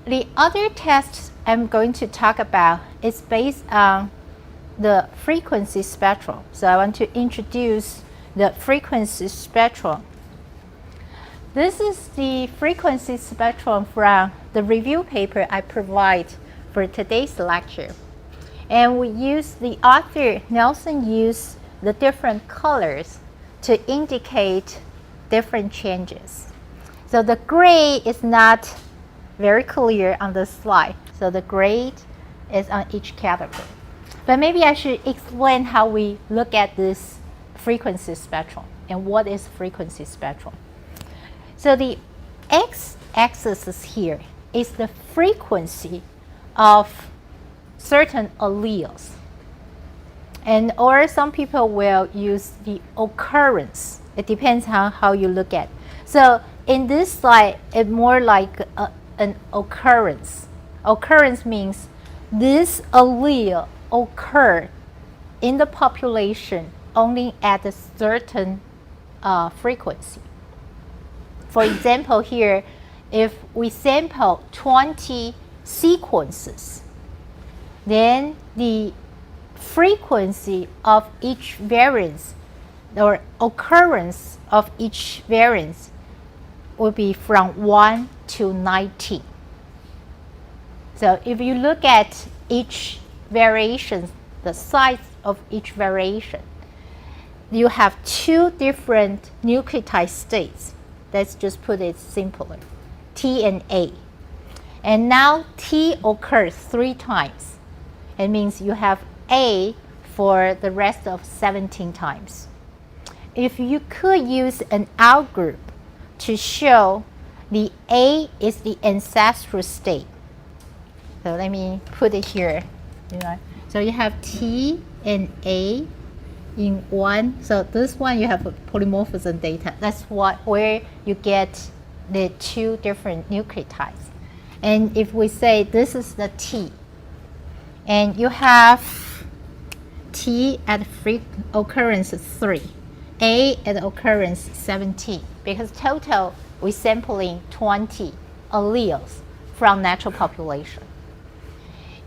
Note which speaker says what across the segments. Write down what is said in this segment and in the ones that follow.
Speaker 1: the other test I'm going to talk about is based on the frequency spectrum. So I want to introduce the frequency spectrum. This is the frequency spectrum from the review paper I provide for today's lecture. And the author Nelson used the different colors to indicate different changes. So the gray is not very clear on this slide. So the gray is on each category. But maybe I should explain how we look at this frequency spectrum and what is frequency spectrum. So the x-axis here is the frequency of certain alleles. Or some people will use the occurrence. It depends on how you look at it. So in this slide, it's more like an occurrence. Occurrence means this allele occurred in the population only at a certain frequency. For example, here, if we sample 20 sequences, then the frequency of each variance or occurrence of each variance will be from 1 to 19. So if you look at each variation, the size of each variation, you have two different nucleotide states. Let's just put it simpler, T and A. And now T occurs 3 times. It means you have A for the rest of 17 times. If you could use an outgroup to show the A is the ancestral state. So let me put it here. So you have T and A in one. So this one you have polymorphism data. That's where you get the 2 different nucleotides. And if we say this is the T, and you have T at occurrence 3, A at occurrence 17, because total we're sampling 20 alleles from natural population.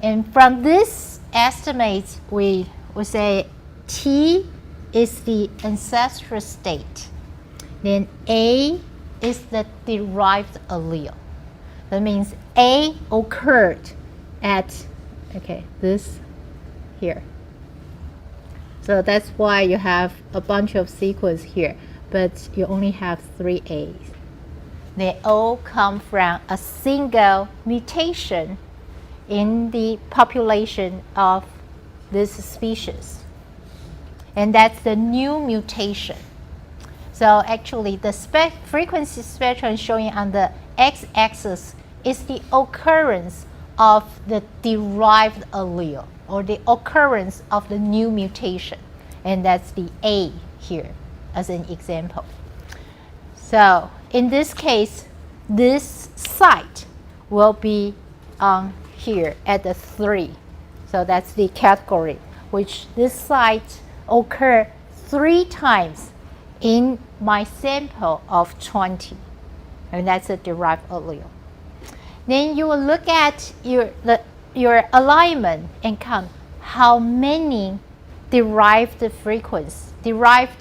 Speaker 1: And from this estimate, we say T is the ancestral state. Then A is the derived allele. That means A occurred at, this here. So that's why you have a bunch of sequences here, but you only have 3 A's. They all come from a single mutation in the population of this species. And that's the new mutation. So actually the frequency spectrum showing on the x-axis is the occurrence of the derived allele, or the occurrence of the new mutation. And that's the A here as an example. So in this case, this site will be here at the 3. So that's the category, which this site occur 3 times in my sample of 20. And that's a derived allele. Then you will look at your alignment and count how many derived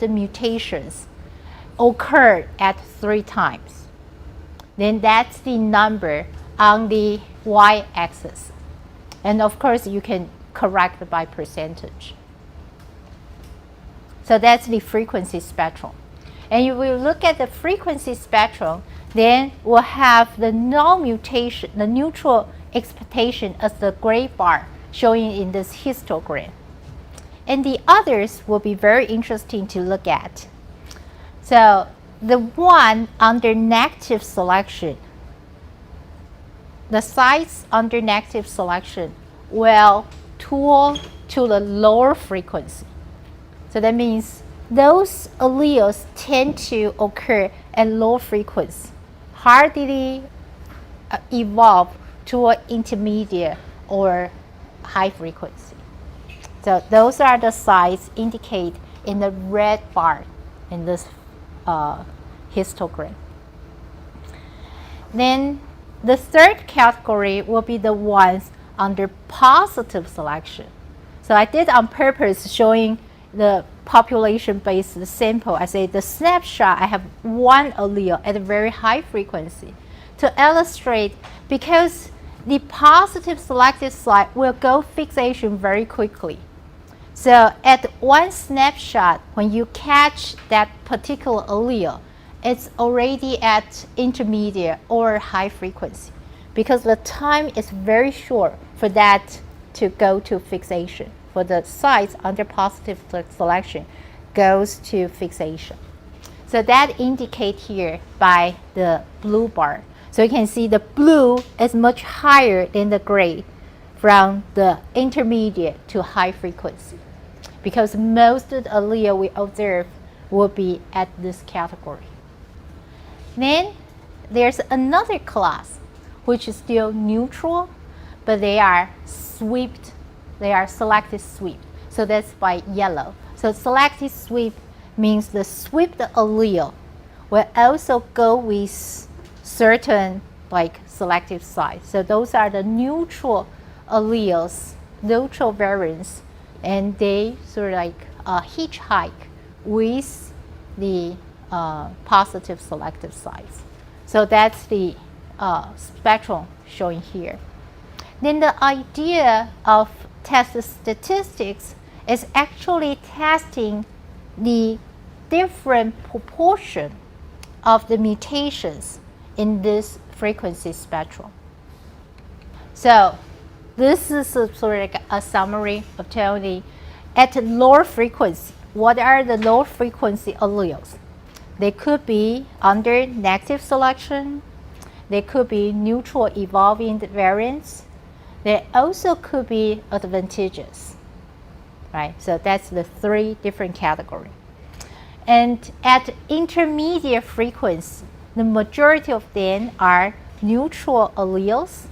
Speaker 1: mutations occurred at 3 times. Then that's the number on the y-axis. And of course, you can correct by percentage. So that's the frequency spectrum. And you will look at the frequency spectrum, then we'll have the non-mutation, the neutral expectation as the gray bar showing in this histogram. And the others will be very interesting to look at. So the one under negative selection, the sites under negative selection will tool to the lower frequency. So that means those alleles tend to occur at low frequency, hardly evolve to an intermediate or high frequency. So those are the sites indicated in the red bar in this histogram. Then the third category will be the ones under positive selection. So I did on purpose showing the population-based sample. I say the snapshot, I have one allele at a very high frequency to illustrate, because the positive selected site will go fixation very quickly. So at one snapshot, when you catch that particular allele, it's already at intermediate or high frequency, because the time is very short for that to go to fixation. For the sites under positive selection goes to fixation. So that indicates here by the blue bar. So you can see the blue is much higher than the gray from the intermediate to high frequency, because most of the allele we observe will be at this category. Then there's another class which is still neutral, but they are swept. They are selected sweep. So that's by yellow. So selected sweep means the swept allele will also go with certain selective sites. So those are the neutral alleles, neutral variants, and they sort of hitchhike with the positive selective sites. So that's the spectrum showing here. Then the idea of test statistics is actually testing the different proportion of the mutations in this frequency spectrum. So this is sort of a summary of telling at lower frequency, what are the low frequency alleles? They could be under negative selection. They could be neutral evolving variants. They also could be advantageous, right? So that's the three different categories. And at intermediate frequency, the majority of them are neutral alleles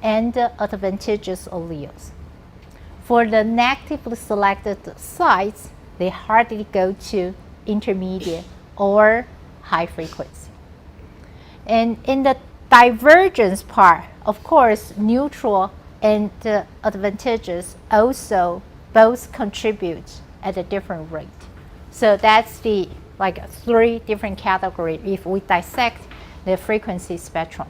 Speaker 1: and advantageous alleles. For the negatively selected sites, they hardly go to intermediate or high frequency. And in the divergence part, of course, neutral and advantageous also both contribute at a different rate. So that's the three different categories if we dissect the frequency spectrum.